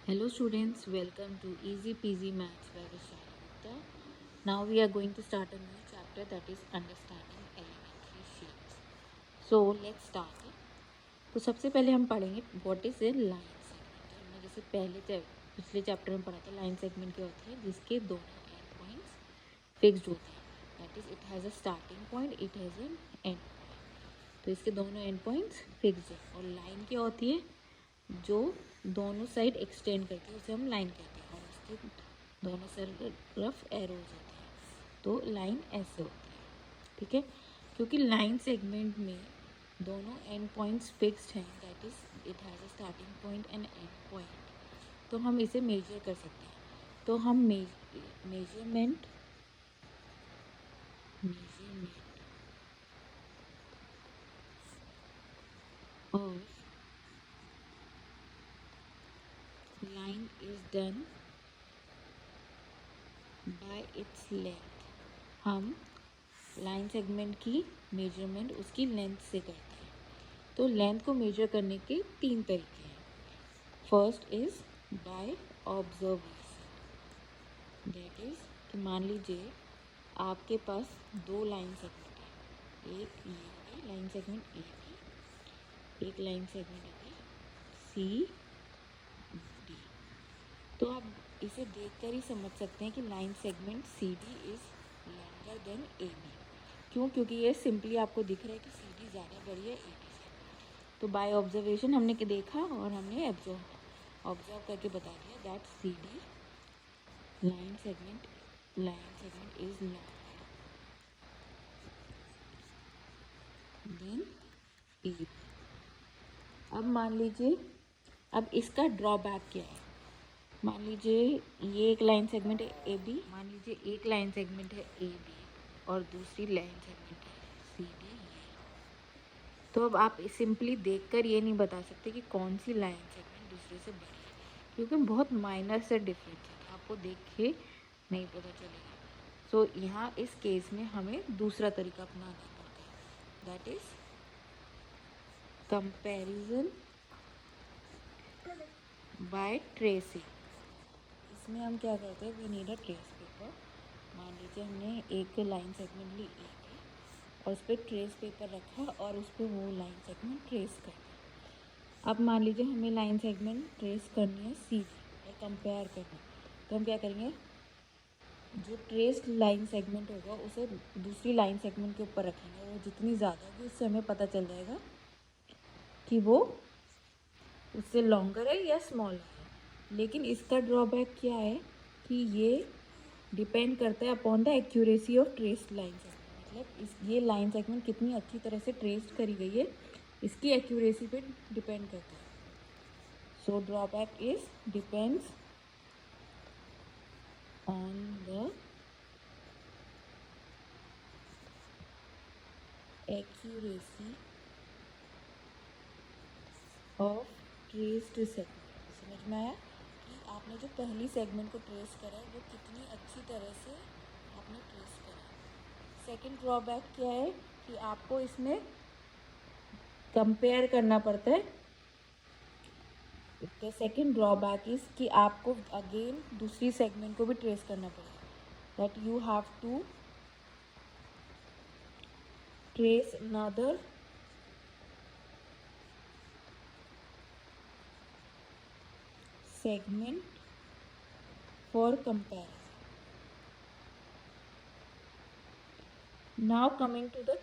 Hello students, welcome to Easy Peasy Maths by Vishal Gupta. Now we are going to start a new chapter, that is Understanding Elementary Shapes. So let's start. तो सबसे पहले हम पढ़ेंगे what is a line segment. तो हमने जैसे पिछले chapter में पढ़ा था, लाइन सेगमेंट क्या होती है, जिसके दोनों एंड पॉइंट्स फिक्स्ड होते हैं। That is it has a starting point, it has an and point. तो इसके दोनों एंड पॉइंट्स फिक्स्ड है। और लाइन क्या होती है, जो दोनों साइड एक्सटेंड करती है, उसे हम लाइन कहते हैं। और उसके दोनों तरफ एरोज होते हैं, तो लाइन ऐसे होती है। ठीक है, क्योंकि लाइन सेगमेंट में दोनों एंड पॉइंट्स फिक्स्ड हैं, that is it has a starting point and and point, तो हम इसे मेजर कर सकते हैं। तो हम measurement of line is done by its length. हम लाइन सेगमेंट की मेजरमेंट उसकी लेंथ से करते हैं। तो लेंथ को मेजर करने के 3 तरीके हैं। First is by observation, that is कि मान लीजिए आपके पास 2 लाइन सेगमेंट है। एक ये है लाइन सेगमेंट ए बी, एक लाइन सेगमेंट है सी डी। तो आप इसे देखकर ही समझ सकते हैं कि line segment C D is longer than A B. क्यों? क्योंकि ये सिंपली आपको दिख रहा है कि सी डी ज़्यादा बड़ी है ए डी से। तो बाय ऑब्जर्वेशन हमने देखा और हमने ऑब्जर्व करके बता दिया that C D line segment is longer than A B. अब मान लीजिए, अब इसका ड्रॉबैक क्या है। मान लीजिए ये एक लाइन सेगमेंट है ए बी, मान लीजिए एक लाइन सेगमेंट है ए बी और दूसरी लाइन सेगमेंट है सी डी। तो अब आप सिंपली देखकर ये नहीं बता सकते कि कौन सी लाइन सेगमेंट दूसरे से बड़ी है, क्योंकि बहुत माइनर से डिफरेंस है, आपको देख के नहीं पता चलेगा। सो यहाँ इस केस में हमें दूसरा तरीका अपनाना पड़ता है, that is comparison by tracing. इसमें हम क्या करते हैं, we need a trace paper. मान लीजिए हमने एक लाइन सेगमेंट ली ए की और उस पर ट्रेस पेपर रखा और उस पर वो लाइन सेगमेंट ट्रेस कर दी। अब मान लीजिए हमें लाइन सेगमेंट ट्रेस करनी है सी डी और कंपेयर करना, तो हम क्या करेंगे, जो ट्रेस लाइन सेगमेंट होगा उसे दूसरी लाइन सेगमेंट के ऊपर रखेंगे और जितनी ज़्यादा होगी उससे हमें पता चल जाएगा कि वो उससे लॉन्गर है या स्मॉलर है। लेकिन इसका ड्रॉबैक क्या है कि ये डिपेंड करता है upon the accuracy of trace line segment. मतलब ये लाइन सेगमेंट कितनी अच्छी तरह से ट्रेस्ड करी गई है, इसकी एक्यूरेसी पे डिपेंड करता है। So drawback is depends on the accuracy of traced segment. समझ में आया कि आपने जो पहली सेगमेंट को ट्रेस करा है वो कितनी अच्छी तरह से आपने ट्रेस करा। सेकंड ड्रॉबैक क्या है कि आपको इसमें कंपेयर करना पड़ता है। द सेकंड ड्रॉबैक इज कि आपको अगेन दूसरी सेगमेंट को भी ट्रेस करना पड़ेगा, that you have to trace another segment for comparison. Now coming to the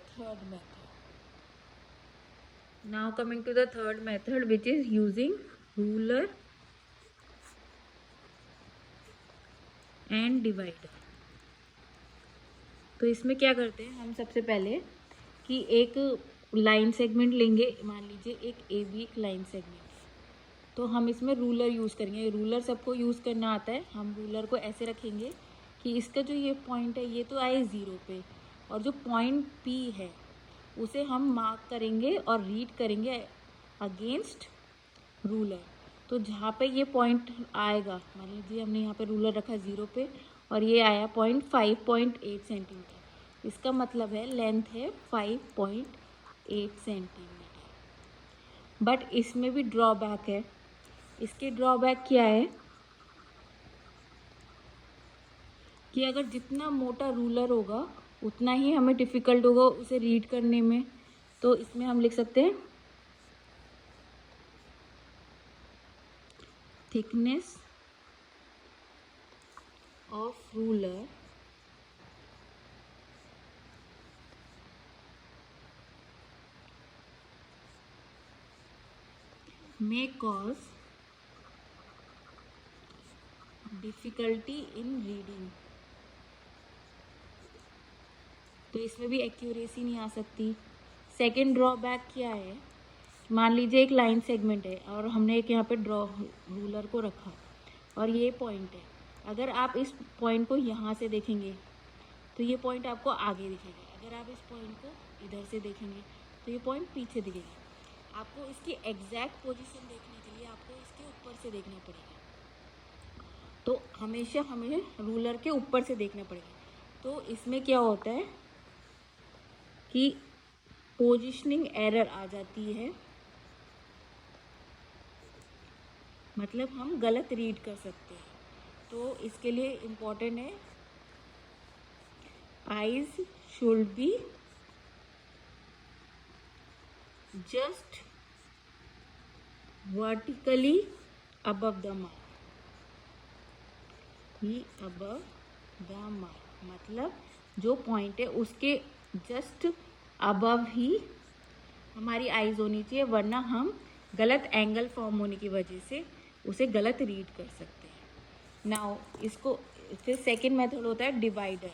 third method, which is using ruler and divider. तो इसमें क्या करते हैं हम, सबसे पहले कि एक लाइन सेगमेंट लेंगे, मान लीजिए एक ए बी एक लाइन सेगमेंट, तो हम इसमें रूलर यूज़ करेंगे। रूलर सबको यूज़ करना आता है। हम रूलर को ऐसे रखेंगे कि इसका जो ये पॉइंट है ये तो आए 0 पे, और जो पॉइंट पी है उसे हम मार्क करेंगे और रीड करेंगे अगेंस्ट रूलर। तो जहाँ पे ये पॉइंट आएगा, मान लीजिए हमने यहाँ पे रूलर रखा 0 पे और ये आया पॉइंट 5.8 सेंटीमीटर, इसका मतलब है लेंथ है 5.8 सेंटीमीटर। बट इसमें भी ड्रॉबैक है, इसके ड्रॉबैक क्या है कि अगर जितना मोटा रूलर होगा उतना ही हमें डिफ़िकल्ट होगा उसे रीड करने में। तो इसमें हम लिख सकते हैं thickness of ruler may cause difficulty in reading। तो इसमें भी एक्यूरेसी नहीं आ सकती। सेकंड ड्रॉबैक क्या है, मान लीजिए एक लाइन सेगमेंट है और हमने एक यहाँ पे रूलर को रखा और ये पॉइंट है। अगर आप इस पॉइंट को यहाँ से देखेंगे तो ये पॉइंट आपको आगे दिखेगा, अगर आप इस पॉइंट को इधर से देखेंगे तो ये पॉइंट पीछे दिखेगा। आपको इसकी एग्जैक्ट पोजीशन देखने के लिए आपको इसके ऊपर से देखना पड़ेगा। तो हमेशा हमें रूलर के ऊपर से देखना पड़ेगा। तो इसमें क्या होता है कि पोजीशनिंग एरर आ जाती है, मतलब हम गलत रीड कर सकते हैं। तो इसके लिए इम्पोर्टेंट है eyes should be just vertically above the mark, he above the mark, मतलब जो पॉइंट है उसके जस्ट अबव ही हमारी आईज होनी चाहिए, वरना हम गलत एंगल फॉर्म होने की वजह से उसे गलत रीड कर सकते हैं। नाउ इसको फिर सेकंड मेथड होता है डिवाइडर।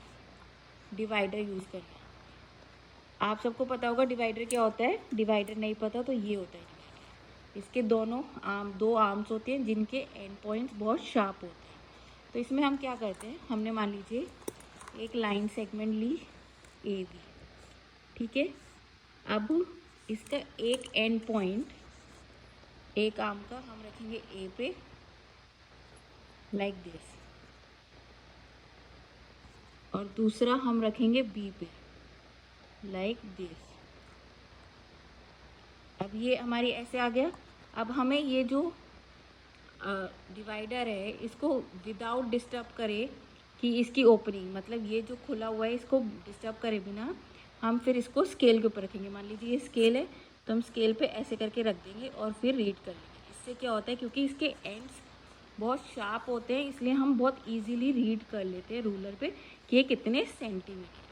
डिवाइडर यूज़ करना, आप सबको पता होगा डिवाइडर क्या होता है। डिवाइडर नहीं पता तो ये होता है डिवाइडर। इसके दो आर्म्स होते हैं जिनके एंड पॉइंट्स बहुत शार्प होते हैं। तो इसमें हम क्या करते हैं, हमने मान लीजिए एक लाइन सेगमेंट ली ए बी, ठीक है। अब इसका एक एंड पॉइंट एक आर्म का हम रखेंगे ए पे लाइक दिस, और दूसरा हम रखेंगे बी पे लाइक दिस। अब ये हमारी ऐसे आ गया। अब हमें ये जो डिवाइडर है इसको विदाउट डिस्टर्ब करे कि इसकी ओपनिंग, मतलब ये जो खुला हुआ है इसको डिस्टर्ब करे बिना हम फिर इसको स्केल के ऊपर रखेंगे। मान लीजिए ये स्केल है तो हम स्केल पे ऐसे करके रख देंगे और फिर रीड कर लेंगे। इससे क्या होता है, क्योंकि इसके एंड्स बहुत शार्प होते हैं इसलिए हम बहुत इजीली रीड कर लेते हैं रूलर पे कि ये कितने सेंटीमीटर